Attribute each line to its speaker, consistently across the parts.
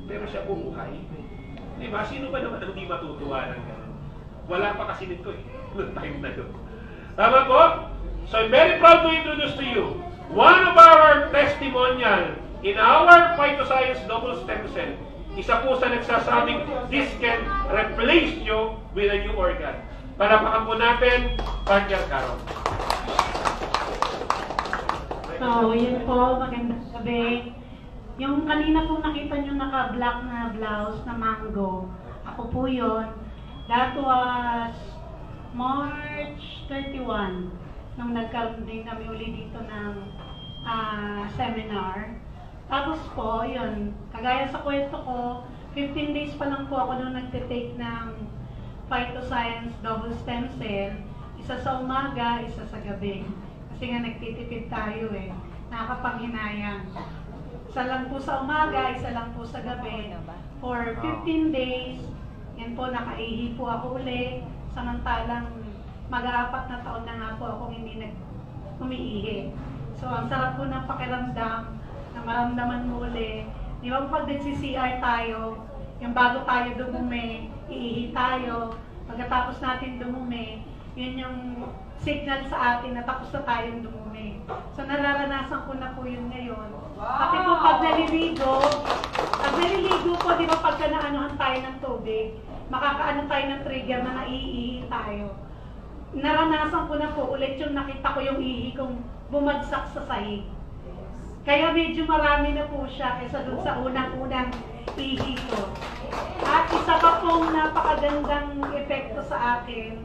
Speaker 1: pero siya bumuhay. Diba? Sino ba naman ang hindi matutuwa ng gano'n? Wala pa kasi nito eh. Noong time na doon. Tama po? So I'm very proud to introduce to you one of our testimonial in our phytoscience double stem cell. Isa po sa nagsasabing this can replace you with a new organ. Palapakan po natin, Partner Carol.
Speaker 2: So, yun po, magandang gabi. Yung kanina po nakita nyo naka-black na blouse na mango, ako po yun. That was March 31, nung nagkaroon din kami uli dito ng seminar. Tapos po, yun, kagaya sa kwento ko, 15 days pa lang po ako nung nagtitake ng phytoscience double stem cell. Isa sa umaga, isa sa gabi. Kasi nga nagtitipid tayo eh. Nakakapanghinayang. Isa lang po sa umaga, isa lang po sa gabi. For 15 days, yan po, nakaihi po ako uli. Samantalang mag-aapat na taon na nga po akong hindi umiihi. So, ang sarap po ng pakiramdam na maramdaman mo uli. Di ba pag nagsi-CR tayo, yung bago tayo dumumi, iihi tayo. Pagkatapos natin dumumi, yun yung signal sa atin na tapos na tayong dumumi. So, nararanasan ko na po yun ngayon. Pati po pag naliligo po, di ba pagka naanuhan tayo ng tubig, makakaano tayo ng trigger na naiihi tayo. Naranasan ko na po ulit yung nakita ko yung ihi kong bumagsak sa sahig. Kaya medyo marami na po siya kaysa dun sa unang-unang ihi ko. At isa pa pong napakagandang epekto sa akin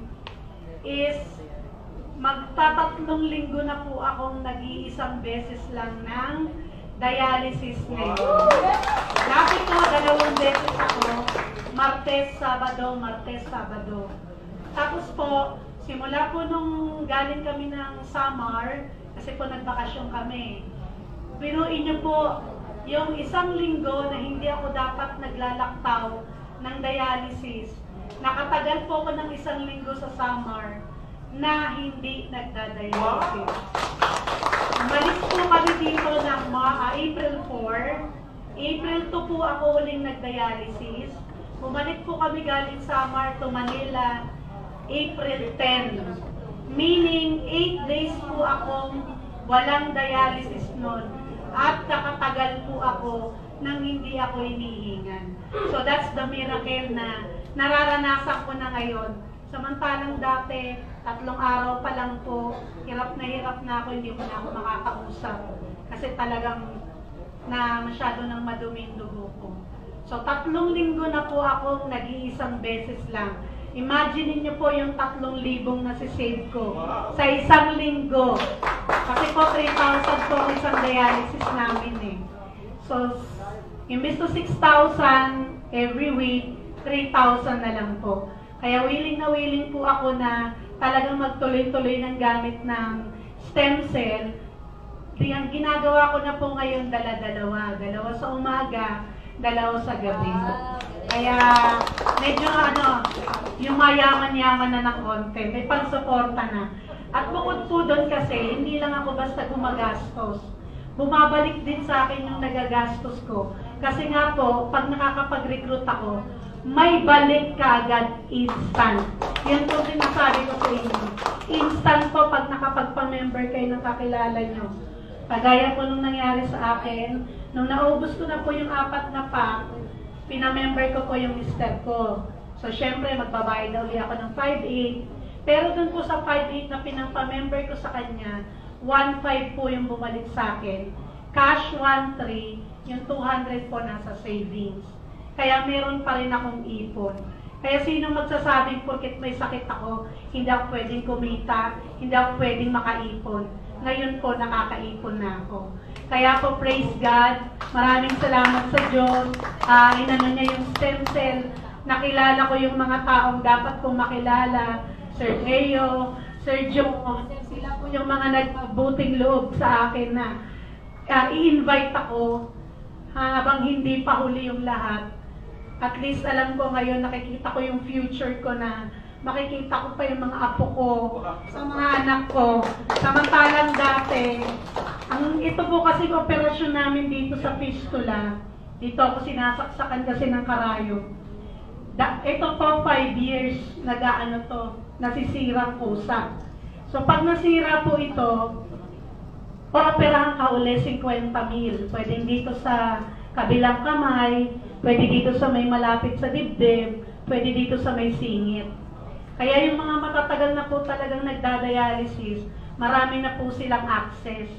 Speaker 2: is magtatatlong linggo na po akong nag-iisang beses lang ng dialysis ngayon. Dati po, 2 beses ako, Martes, Sabado. Tapos po, simula po nung galing kami ng Samar, kasi po nagbakasyon kami. Biruin niyo po, yung 1 linggo na hindi ako dapat naglalaktaw ng dialysis, nakatagal po ako ng 1 linggo sa Samar na hindi nagda-dialysis. Umalis po kami dito ng April 4. April 2 po ako uling nagdialysis. Bumalik po kami galing Samar to Manila April 10. Meaning 8 days po akong walang dialysis nun. At kakatagal po ako nang hindi ako hinihingan. So that's the miracle na nararanasan ko na ngayon. Samantalang dati, 3 araw pa lang po, hirap na ako, hindi ko na ako makakausap. Kasi talagang na masyado nang madumi yung dugo ko. So 3 linggo na po akong nag-iisang beses lang. Imagine niyo po yung 3,000 na si-save ko sa 1 linggo. Kasi po 3,000 po isang dialysis namin eh. So, imbes to 6,000 every week, 3,000 na lang po. Kaya willing po ako na talagang magtuloy-tuloy ng gamit ng stem cell. Ang ginagawa ko na po ngayon, dalawa sa umaga, 2 sa gabi. Kaya medyo yung mayaman-yaman na ng konti, may pang-suporta na. At bukod po doon kasi, hindi lang ako basta gumagastos. Bumabalik din sa akin yung nagagastos ko. Kasi nga po, pag nakakapag-recruit ako, may balik ka agad instant. Yan po sinasabi ko sa inyo. Instant po pag nakapagpa-member kayo ng kakilala nyo. Kagaya po nung nangyari sa akin, nung naubos ko na po yung 4 na pack, pinamember ko po yung mister ko. So, syempre, magbabayad na uli ako ng 5,800. Pero dun po sa 5,800 na pinapamember ko sa kanya, 1,500 po yung bumalik sa akin. Cash 1,300, yung 200 po nasa savings. Kaya meron pa rin akong ipon. Kaya sino magsasabing porket may sakit ako, hindi ako pwedeng kumita, hindi ako pwedeng makaipon. Ngayon po, nakakaipon na ako. Kaya po, praise God, maraming salamat sa Diyos. Inano niya yung stem cell. Nakilala ko yung mga taong dapat kong makilala. Sir Leo, Sir Joe, sila po yung mga nagbuting loob sa akin na i-invite ako habang hindi pa huli yung lahat. At least alam ko ngayon, nakikita ko yung future ko na makikita ko pa yung mga apo ko, sa mga anak ko. Samantalang dati, ito po kasi operasyon namin dito sa fistula, Dito ako sinasaksakan kasi ng karayom. Ito po 5 years nag-aano to, nasisirang pusa. So pag nasira po ito, operahan ka uli 50,000. Pwede dito sa kabilang kamay, pwede dito sa may malapit sa dibdib, pwede dito sa may singit. Kaya yung mga matatagal na po talagang nagdadialysis, marami na po silang access.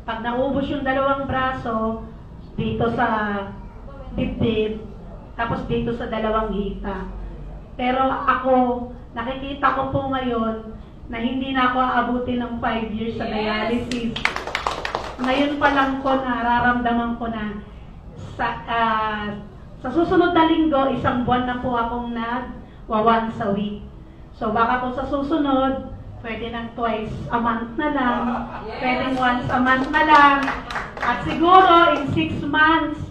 Speaker 2: Pag naubos yung dalawang braso, dito sa dibdib, tapos dito sa dalawang hita. Pero ako, nakikita ko po ngayon na hindi na ako aabutin ng 5 years sa dialysis. Ngayon pa lang po nararamdaman ko na sa susunod na linggo, 1 buwan na po akong once a week. So baka po sa susunod, pwede nang twice a month na lang, pwedeng once a month na lang. At siguro in 6 months,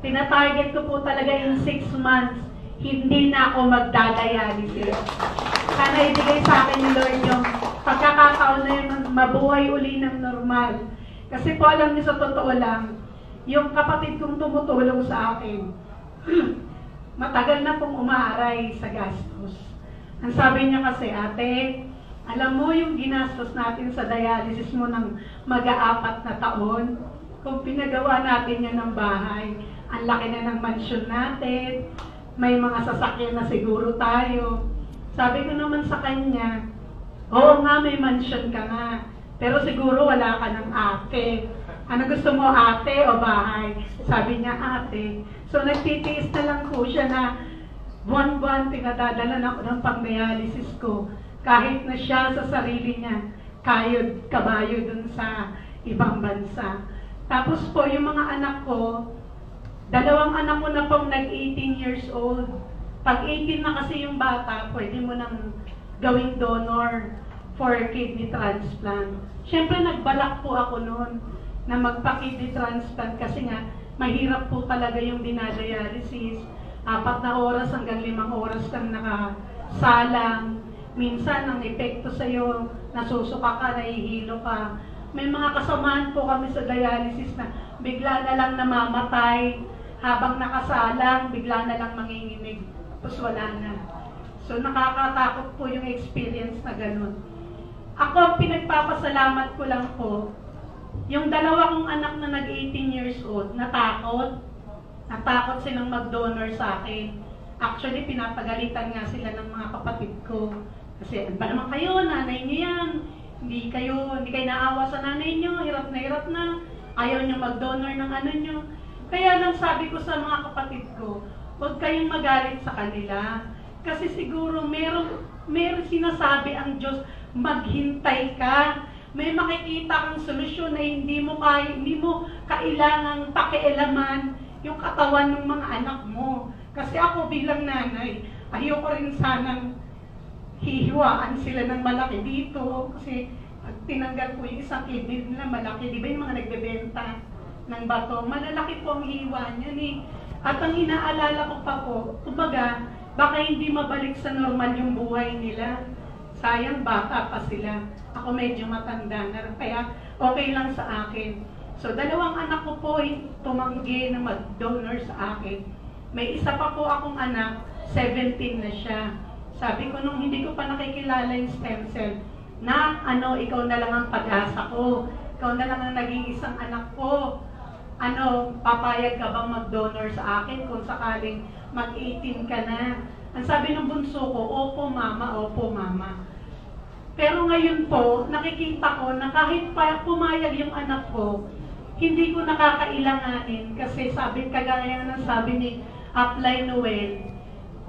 Speaker 2: tinatarget ko po talaga in 6 months, hindi na ako magdadialysis. Sana ibigay sa akin ni Lord yung pagkakataon na yun, mabuhay uli ng normal. Kasi po alam niyo sa totoo lang, yung kapatid kong tumutulong sa akin, matagal na pong umaaray sa gastos. Ang sabi niya kasi, ate, alam mo yung ginastos natin sa dialysis mo ng mag-4 na taon, kung pinagawa natin yan ng bahay, ang laki na ng mansyon natin, may mga sasakyan na siguro tayo. Sabi ko naman sa kanya, oo nga, may mansyon ka nga, pero siguro wala ka ng ate. Ano gusto mo, ate o bahay? Sabi niya, ate. So nagtitiis na lang po siya na buwan-buwan pinadadalan ako ng pang-dialysis ko. Kahit na siya sa sarili niya, kayod, kabayo dun sa ibang bansa. Tapos po, yung mga anak ko, 2 anak ko na pong nag-18 years old. Pag 18 na kasi yung bata, pwede mo nang gawing donor for kidney transplant. Siyempre, nagbalak po ako noon na magpa-kidney transplant kasi nga, mahirap po talaga yung dinadialysis. 4 na oras hanggang 5 oras kang nakasalang. Minsan, ang epekto sa'yo, nasusuka ka, nahihilo ka. May mga kasamaan po kami sa dialysis na bigla na lang namamatay, habang nakasalang, bigla na lang manginginig, tapos wala na. So, nakakatakot po yung experience na ganun. Ako, pinagpapasalamat ko lang po, yung 2 kong anak na nag-18 years old, natakot silang mag-donor sa akin. Actually, pinapagalitan nga sila ng mga kapatid ko. Kasi, ano ba naman kayo, nanay niyo yan, hindi kayo naawa sa nanay niyo, hirap na, ayaw niyo mag-donor ng ano niyo. Kaya lang sabi ko sa mga kapatid ko, huwag kayong magalit sa kanila. Kasi siguro meron sinasabi ang Diyos, maghintay ka. May makikita kang solusyon na hindi mo kailangang pakialaman yung katawan ng mga anak mo. Kasi ako bilang nanay, ayoko rin sanang hihiwaan sila ng malaki dito. Kasi tinanggal ko yung isang kidney nila malaki. Di ba yung mga nagbebenta ng bato? Malalaki po ang hiwa niyan eh. At ang inaalala ko pa po, kumbaga, baka hindi mabalik sa normal yung buhay nila. Sayang, bata pa sila. Ako medyo matanda na, kaya okay lang sa akin. So, 2 anak ko po tumanggi na mag-donor sa akin. May isa pa po akong anak, 17 na siya. Sabi ko nung hindi ko pa nakikilala yung stem cell, na ikaw na lang ang pag-asa ko. Ikaw na lang ang naging isang anak ko. Papayag ka bang mag-donor sa akin kung sakaling mag-18 ka na? Ang sabi ng bunso ko, opo mama, opo mama. Pero ngayon po, nakikita ko na kahit pumayag yung anak ko, hindi ko nakakailanganin kasi kagaya ng sabi ni Apply Noel,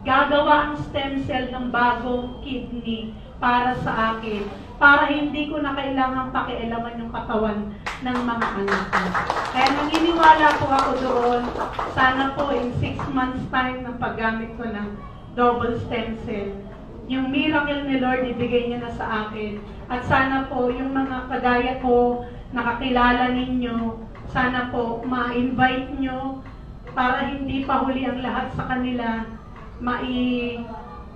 Speaker 2: gagawa ang stem cell ng bagong kidney para sa akin, para hindi ko na kailangang pakialaman yung katawan ng mga anak ko. Kaya naniniwala po ako doon, sana po in 6 months time ng paggamit ko ng double stem cell, yung miracle ni Lord ibigay niya na sa akin. At sana po yung mga kagaya ko, nakakilala ninyo, sana po ma-invite nyo para hindi pa huli ang lahat sa kanila,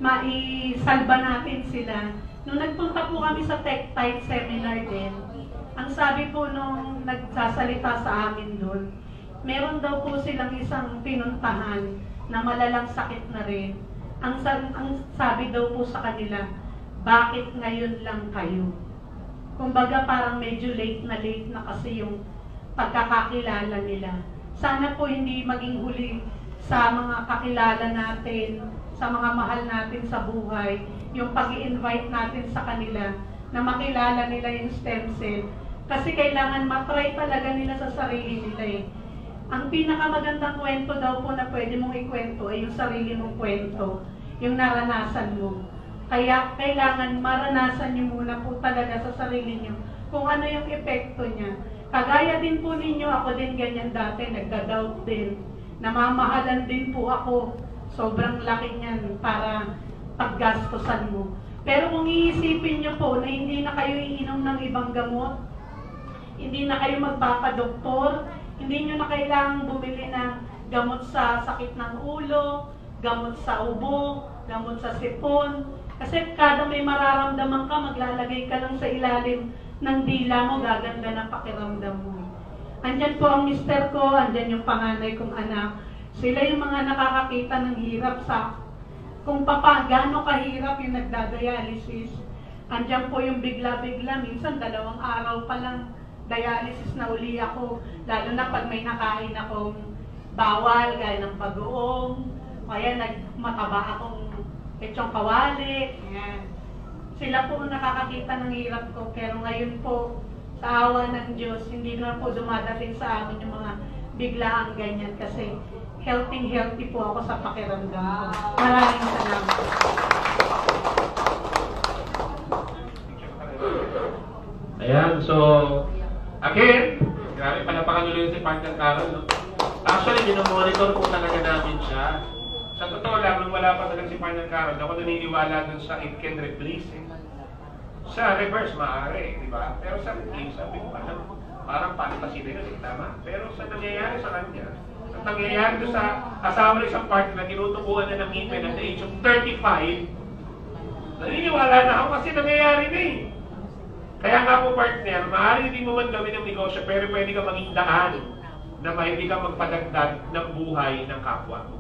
Speaker 2: maisalba natin sila. Nung nagpunta po kami sa TechType seminar din, ang sabi po nung nagsasalita sa amin doon, meron daw po silang isang pinuntahan na malalang sakit na rin. Ang sabi daw po sa kanila, bakit ngayon lang kayo? Kumbaga parang medyo late na kasi yung pagkakakilala nila. Sana po hindi maging huli sa mga kakilala natin, sa mga mahal natin sa buhay, yung pag-i-invite natin sa kanila na makilala nila yung stem cell. Kasi kailangan matry talaga nila sa sarili nila eh. Ang pinakamagandang kwento daw po na pwede mong ikwento ay yung sarili mong kwento, yung naranasan mo. Kaya kailangan maranasan niyo muna po talaga sa sarili niyo kung ano yung epekto niya. Kagaya din po ninyo, ako din ganyan dati, nagda-doubt din. Namamahalan din po ako. Sobrang laki niyan para paggastosan mo. Pero kung iisipin niyo po na hindi na kayo iinom ng ibang gamot, hindi na kayo magpapadoktor, hindi nyo na kailangang bumili ng gamot sa sakit ng ulo, gamot sa ubo, gamot sa sipon. Kasi kada may mararamdaman ka, maglalagay ka lang sa ilalim ng dila mo, gaganda ng pakiramdam mo. Andyan po ang mister ko, andyan yung panganay kong anak. Sila yung mga nakakakita ng hirap sa kung gaano kahirap yung nagdadialysis. Andyan po yung bigla-bigla, minsan 2 araw pa lang dialysis na uli ako, lalo na pag may nakain akong bawal, gaya ng bagoong, kaya mataba akong pechong kawali. Ayan. Sila po nakakakita ng hirap ko, pero ngayon po, sa awa ng Diyos, hindi na po dumadating sa amin yung mga biglaang ganyan kasi healthy po ako sa pakiramdam ko. Maraming salamat.
Speaker 1: Ayan, so again, grabe, panapakanuli si Partner Carol, no? Actually, minomonitor po talaga namin siya. Sa totoo lang, nung wala pa talaga si Partner Carol, ako naniniwala dun sa it can replace. Sa reverse, maaari, di ba? Pero sa case, sabi ko, parang fantasy na yun, tama? Pero sa nangyayari sa kanya, at nangyayari doon sa asawa ng isang partner na tinutubuan na ng ngipin at the age of 35, naniniwala na ako kasi nangyayari na eh. Kaya nga po partner, maaari hindi mo man gawin ng negosyo pero pwede ka maging daan na hindi ka magpadagdag ng buhay ng kapwa mo.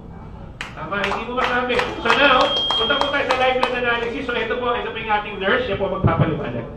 Speaker 1: Tama, hindi mo masabi. So now, punta po tayo sa live blood analysis. So ito po yung ating nurse, siya po magpapaliwanag.